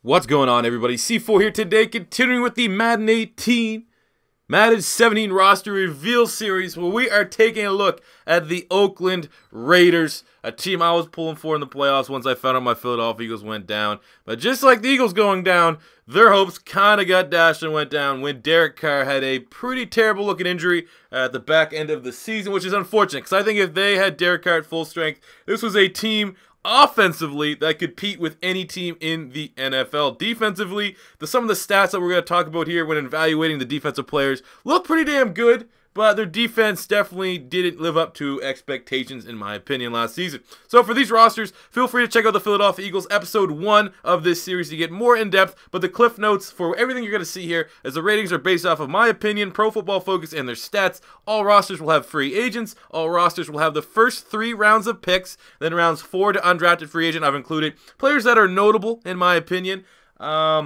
What's going on, everybody? C4 here today, continuing with the Madden 18, Madden 17 roster reveal series, where we are taking a look at the Oakland Raiders, a team I was pulling for in the playoffs once I found out my Philadelphia Eagles went down. But just like the Eagles going down, their hopes kind of got dashed and went down when Derek Carr had a pretty terrible looking injury at the back end of the season, which is unfortunate, because I think if they had Derek Carr at full strength, this was a team offensively that could compete with any team in the NFL. Defensively, some of the stats that we're going to talk about here when evaluating the defensive players look pretty damn good, but their defense definitely didn't live up to expectations, in my opinion, last season. So for these rosters, feel free to check out the Philadelphia Eagles episode 1 of this series to get more in-depth, but the cliff notes for everything you're going to see here, as the ratings are based off of my opinion, Pro Football Focus, and their stats. All rosters will have free agents. All rosters will have the first 3 rounds of picks, then rounds 4 to undrafted free agent. I've included players that are notable, in my opinion.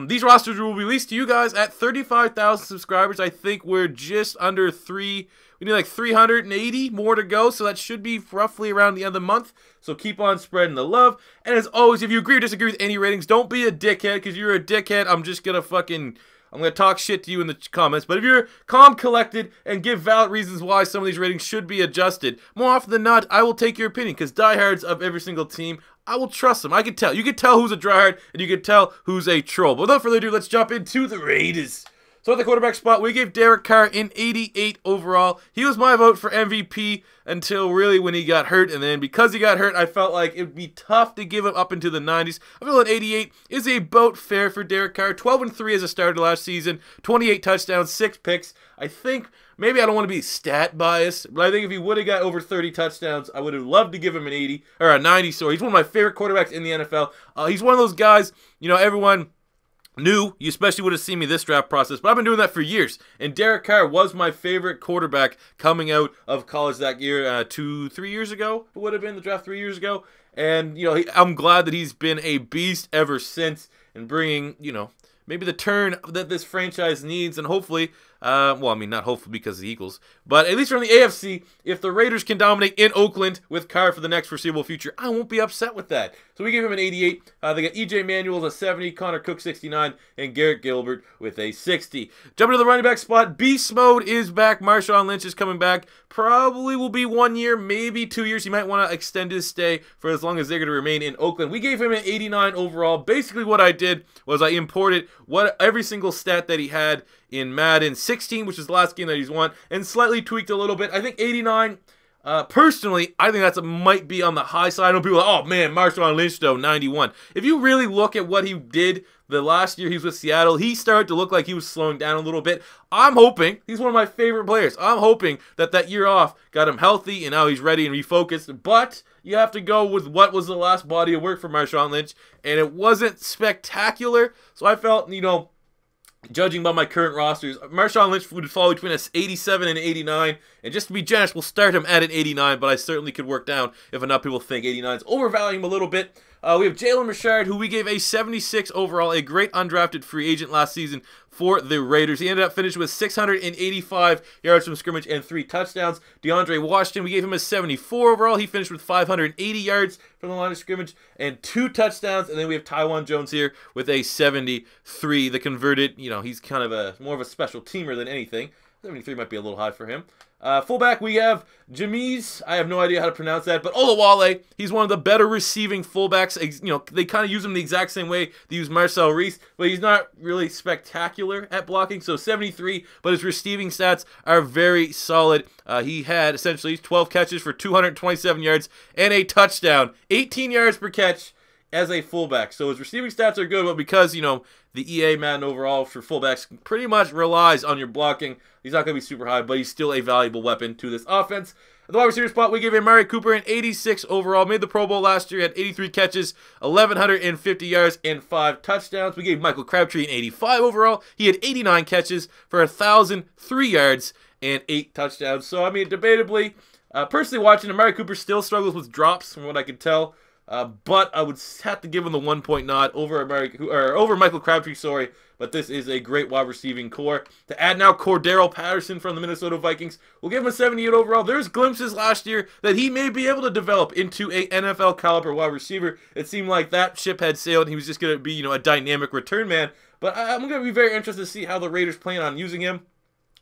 These rosters will be released to you guys at 35,000 subscribers. I think we're just under 3. We need like 380 more to go, so that should be roughly around the end of the month. So keep on spreading the love. And as always, if you agree or disagree with any ratings, don't be a dickhead, because you're a dickhead. I'm going to talk shit to you in the comments. But if you're calm, collected, and give valid reasons why some of these ratings should be adjusted, more often than not, I will take your opinion, because diehards of every single team, I will trust them. I can tell. You can tell who's a tryhard, and you can tell who's a troll. But without further ado, let's jump into the Raiders. So at the quarterback spot, we gave Derek Carr an 88 overall. He was my vote for MVP until really when he got hurt. And then because he got hurt, I felt like it would be tough to give him up into the 90s. I feel that 88 is about fair for Derek Carr. 12-3 as a starter last season. 28 touchdowns, 6 picks. I think maybe I don't want to be stat biased, but I think if he would have got over 30 touchdowns, I would have loved to give him an 80, or a 90, so he's one of my favorite quarterbacks in the NFL. He's one of those guys, you know, everyone knew, you especially would have seen me this draft process, but I've been doing that for years, and Derek Carr was my favorite quarterback coming out of college that year, 2-3 years ago, it would have been the draft 3 years ago, and, you know, I'm glad that he's been a beast ever since, and bringing, you know, maybe the turn that this franchise needs, and hopefully, well, I mean, not hopefully because of the Eagles, but at least from the AFC, if the Raiders can dominate in Oakland with Carr for the next foreseeable future, I won't be upset with that. So we gave him an 88. They got E.J. Manuel a 70, Connor Cook 69, and Garrett Gilbert with a 60. Jumping to the running back spot, Beast Mode is back. MARSHAWN LYNCH is coming back. Probably will be 1 year, maybe 2 years. He might want to extend his stay for as long as they're going to remain in Oakland. We gave him an 89 overall. Basically what I did was I imported every single stat that he had in Madden 16, which is the last game that he's won, and slightly tweaked a little bit. I think 89, personally, I think that might be on the high side. I know people are like, oh man, MARSHAWN LYNCH though, 91. If you really look at what he did the last year he was with Seattle, he started to look like he was slowing down a little bit. I'm hoping, he's one of my favorite players, I'm hoping that year off got him healthy and now he's ready and refocused, but you have to go with what was the last body of work for MARSHAWN LYNCH, and it wasn't spectacular, so I felt, you know, judging by my current rosters, MARSHAWN LYNCH would fall between us 87 and 89, and just to be generous, we'll start him at an 89, but I certainly could work down if enough people think 89 is overvaluing him a little bit. We have Jalen Richard, who we gave a 76 overall, a great undrafted free agent last season for the Raiders. He ended up finishing with 685 yards from scrimmage and 3 touchdowns. DeAndre Washington, we gave him a 74 overall. He finished with 580 yards from the line of scrimmage and 2 touchdowns. And then we have Taiwan Jones here with a 73. The converted, you know, he's kind of more of a special teamer than anything. 73 might be a little high for him. Fullback, we have Jameez. I have no idea how to pronounce that, but Olawale, he's one of the better receiving fullbacks. You know, they kind of use him the exact same way they use Marcel Reese, but he's not really spectacular at blocking, so 73, but his receiving stats are very solid. He had essentially 12 catches for 227 yards and a touchdown, 18 yards per catch as a fullback. So his receiving stats are good, but because, you know, the EA Madden overall for fullbacks pretty much relies on your blocking, he's not going to be super high, but he's still a valuable weapon to this offense. At the wide receiver spot, we gave Amari Cooper an 86 overall. Made the Pro Bowl last year, had 83 catches, 1,150 yards, and 5 touchdowns. We gave Michael Crabtree an 85 overall. He had 89 catches for 1,003 yards and 8 touchdowns. So, I mean, debatably, personally watching, Amari Cooper still struggles with drops from what I could tell. but I would have to give him the 1-point nod over Michael Crabtree, sorry. But this is a great wide receiving core. To add now Cordero Patterson from the Minnesota Vikings, we'll give him a 78 overall. There's glimpses last year that he may be able to develop into a NFL caliber wide receiver. It seemed like that ship had sailed and he was just going to be, a dynamic return man. But I'm going to be very interested to see how the Raiders plan on using him.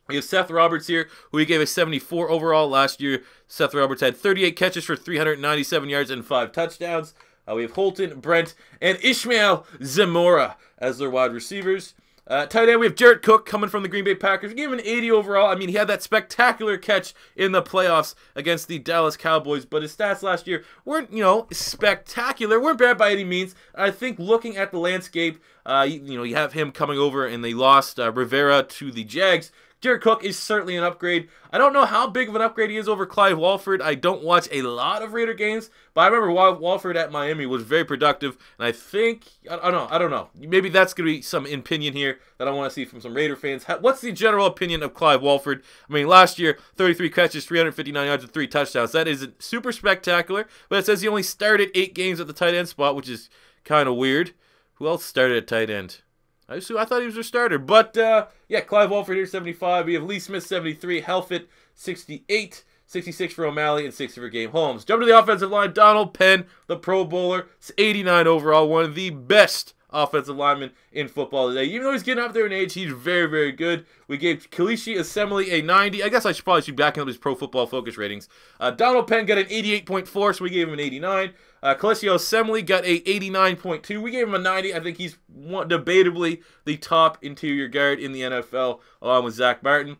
We have Seth Roberts here, who he gave a 74 overall last year. Seth Roberts had 38 catches for 397 yards and 5 touchdowns. We have Holton, Brent, and Ishmael Zamora as their wide receivers. Tight end, we have Jared Cook coming from the Green Bay Packers. We gave him an 80 overall. I mean, he had that spectacular catch in the playoffs against the Dallas Cowboys, but his stats last year weren't, spectacular. Weren't bad by any means. I think looking at the landscape, you have him coming over, and they lost Rivera to the Jags. Jared Cook is certainly an upgrade. I don't know how big of an upgrade he is over Clive Walford. I don't watch a lot of Raider games, but I remember Walford at Miami was very productive, and I think, I don't know. Maybe that's going to be some opinion here that I want to see from some Raider fans. What's the general opinion of Clive Walford? I mean, last year, 33 catches, 359 yards, and 3 touchdowns. That isn't super spectacular, but it says he only started 8 games at the tight end spot, which is kind of weird. Who else started at tight end? I thought he was their starter. But, yeah, Clive Walford here, 75. We have Lee Smith, 73. Helfett, 68. 66 for O'Malley, and 60 for Game Holmes. Jump to the offensive line. Donald Penn, the Pro Bowler. It's 89 overall. One of the best offensive linemen in football today. Even though he's getting up there in age, he's very, very good. We gave Kalishi Assembly a 90. I guess I should back up his Pro Football Focus ratings. Donald Penn got an 88.4, so we gave him an 89. Kalishi Assembly got a 89.2. We gave him a 90. I think he's debatably the top interior guard in the NFL, along with Zach Martin.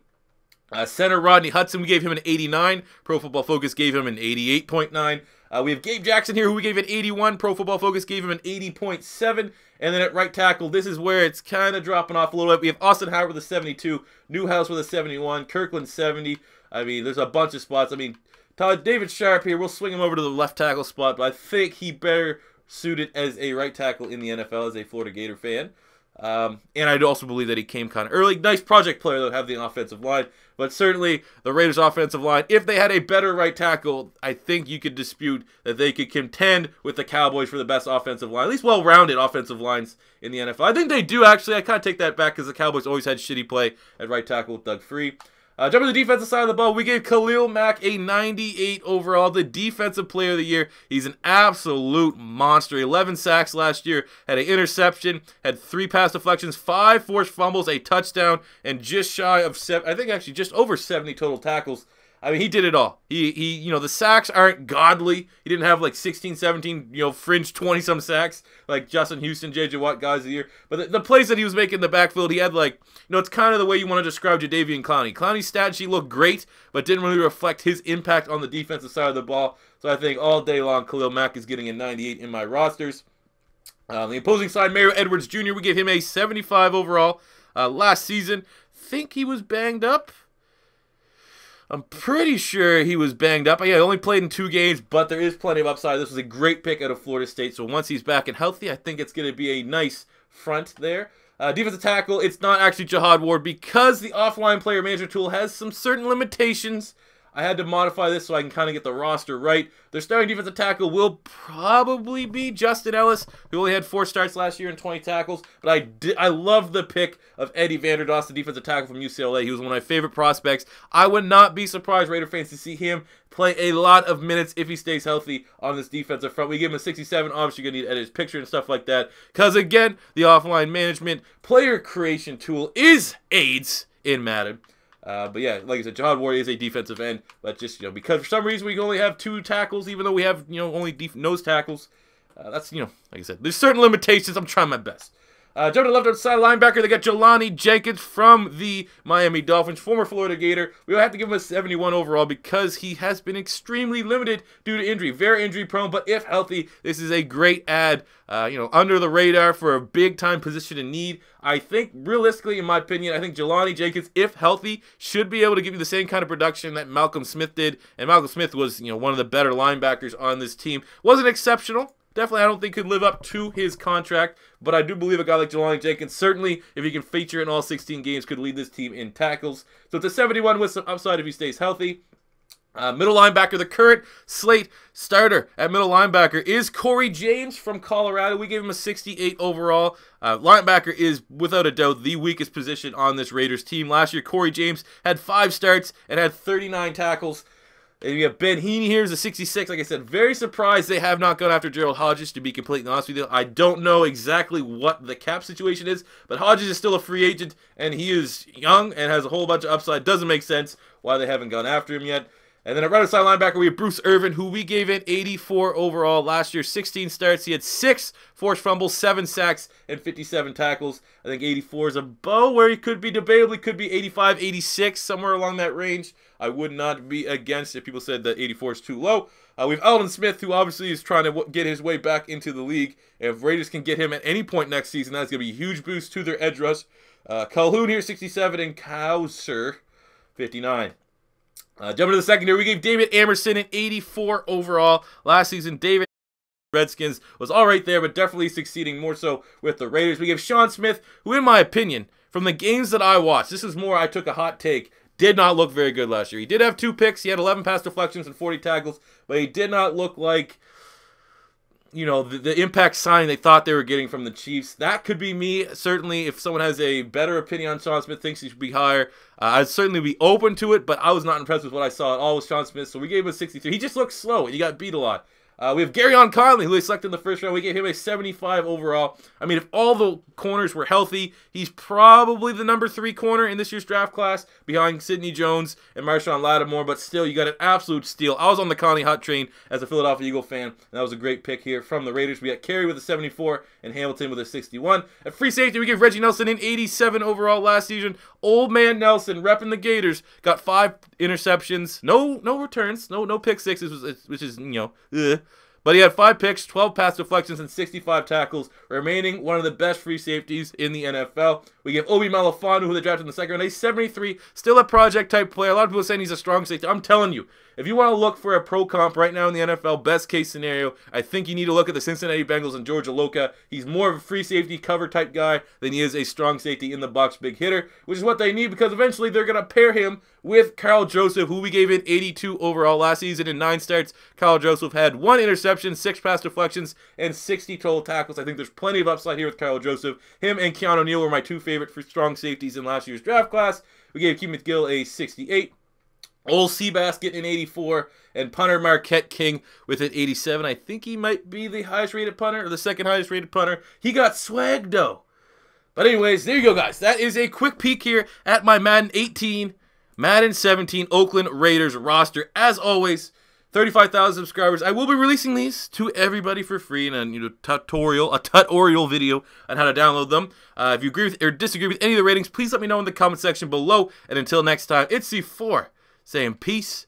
Center Rodney Hudson, we gave him an 89. Pro Football Focus gave him an 88.9. We have Gabe Jackson here, who we gave an 81. Pro Football Focus gave him an 80.7. And then at right tackle, this is where it's kind of dropping off a little bit. We have Austin Howard with a 72. Newhouse with a 71. Kirkland 70. I mean, there's a bunch of spots. I mean, David Sharp here, we'll swing him over to the left tackle spot, but I think he better suited as a right tackle in the NFL as a Florida Gator fan. And I'd also believe that he came kind of early. Nice project player, though, have the offensive line. But certainly, the Raiders' offensive line, if they had a better right tackle, I think you could dispute that they could contend with the Cowboys for the best offensive line. At least well-rounded offensive lines in the NFL. I think they do, actually. I kind of take that back because the Cowboys always had shitty play at right tackle with Doug Free. Jumping to the defensive side of the ball, we gave Khalil Mack a 98 overall, the defensive player of the year. He's an absolute monster. 11 sacks last year, had an interception, had 3 pass deflections, 5 forced fumbles, a touchdown, and just shy of just over 70 total tackles. I mean, he did it all. He the sacks aren't godly. He didn't have like 16, 17, fringe 20-some sacks like Justin Houston, J.J. Watt guys of the year. But the plays that he was making in the backfield, he had like, it's kind of the way you want to describe Jadeveon Clowney. Clowney's stat sheet looked great, but didn't really reflect his impact on the defensive side of the ball. So I think all day long, Khalil Mack is getting a 98 in my rosters. The opposing side, Mario Edwards Jr., we gave him a 75 overall last season. Think he was banged up. I'm pretty sure he was banged up. Yeah, he only played in 2 games, but there is plenty of upside. This was a great pick out of Florida State, so once he's back and healthy, I think it's going to be a nice front there. Defensive tackle, it's not actually Jihad Ward because the offline player management tool has some certain limitations. I had to modify this so I can kind of get the roster right. Their starting defensive tackle will probably be Justin Ellis, who only had 4 starts last year and 20 tackles. But I love the pick of Eddie Vanderdoss, the defensive tackle from UCLA. He was one of my favorite prospects. I would not be surprised, Raider fans, to see him play a lot of minutes if he stays healthy on this defensive front. We give him a 67. Obviously, you're going to need to edit his picture and stuff like that. Because, again, the offline management player creation tool is AIDS in Madden. But yeah, like I said, Jihad Ward is a defensive end, but just, because for some reason we can only have 2 tackles, even though we have, only nose tackles. That's, like I said, there's certain limitations. I'm trying my best. Jumping to the left side linebacker, they got Jelani Jenkins from the Miami Dolphins, former Florida Gator. We'll have to give him a 71 overall because he has been extremely limited due to injury. Very injury prone, but if healthy, this is a great add, under the radar for a big-time position in need. I think, realistically, in my opinion, I think Jelani Jenkins, if healthy, should be able to give you the same kind of production that Malcolm Smith did. And Malcolm Smith was, one of the better linebackers on this team. Wasn't exceptional. Definitely, I don't think could live up to his contract, but I do believe a guy like Jelani Jenkins, certainly, if he can feature in all 16 games, could lead this team in tackles. So it's a 71 with some upside if he stays healthy. Middle linebacker, the current slate starter at middle linebacker is Corey James from Colorado. We gave him a 68 overall. Linebacker is, without a doubt, the weakest position on this Raiders team. Last year, Corey James had 5 starts and had 39 tackles. And you have Ben Heaney here, who's a 66. Like I said, very surprised they have not gone after Gerald Hodges, to be completely honest with you. I don't know exactly what the cap situation is, but Hodges is still a free agent, and he is young and has a whole bunch of upside. Doesn't make sense why they haven't gone after him yet. And then at right side linebacker, we have Bruce Irvin, who we gave an 84 overall. Last year, 16 starts. He had 6 forced fumbles, 7 sacks, and 57 tackles. I think 84 is about where he could be. Debatably could be 85, 86, somewhere along that range. I would not be against if people said that 84 is too low. We have Aldon Smith, who obviously is trying to get his way back into the league. If Raiders can get him at any point next season, that's going to be a huge boost to their edge rush. Calhoun here, 67, and Cowser, 59. Jumping to the secondary, we gave David Amerson an 84 overall. Last season, David Redskins was all right there, but definitely succeeding more so with the Raiders. We gave Sean Smith, who, in my opinion, from the games that I watched, this is more I took a hot take, did not look very good last year. He did have 2 picks. He had 11 pass deflections and 40 tackles, but he did not look like, you know, the impact sign they thought they were getting from the Chiefs. That could be me. Certainly, if someone has a better opinion on Sean Smith, thinks he should be higher, I'd certainly be open to it, but I was not impressed with what I saw at all with Sean Smith, so we gave him a 63. He just looked slow, and he got beat a lot. We have Garyon Conley, who they selected in the first round. We gave him a 75 overall. I mean, if all the corners were healthy, he's probably the number 3 corner in this year's draft class, behind Sidney Jones and Marshawn Lattimore, but still, you got an absolute steal. I was on the Conley hot train as a Philadelphia Eagle fan, and that was a great pick here from the Raiders. We got Carey with a 74 and Hamilton with a 61. At free safety, we give Reggie Nelson an 87 overall last season. Old man Nelson, repping the Gators, got 5 interceptions, no returns, no pick sixes, which is, you know, But he had 5 picks, 12 pass deflections, and 65 tackles, remaining one of the best free safeties in the NFL. We give Obi Malafanu, who they drafted in the second round, a 73, still a project-type player. A lot of people are saying he's a strong safety. I'm telling you, if you want to look for a pro comp right now in the NFL, best-case scenario, I think you need to look at the Cincinnati Bengals and George Aloka. He's more of a free safety cover-type guy than he is a strong safety in the box big hitter, which is what they need because eventually they're going to pair him with Carl Joseph, who we gave an 82 overall last season in 9 starts. Carl Joseph had 1 interception, 6 pass deflections, and 60 total tackles. I think there's plenty of upside here with Carl Joseph. Him and Keanu Neal were my 2 favorite for strong safeties in last year's draft class. We gave Keith McGill a 68. Old Seabass getting an 84, and punter Marquette King with an 87. I think he might be the highest rated punter, or the second highest rated punter. He got swag, though. But anyways, there you go, guys. That is a quick peek here at my Madden 18, Madden 17 Oakland Raiders roster. As always, 35,000 subscribers. I will be releasing these to everybody for free in a tutorial video on how to download them. If you agree with or disagree with any of the ratings, please let me know in the comment section below. And until next time, it's C4 saying peace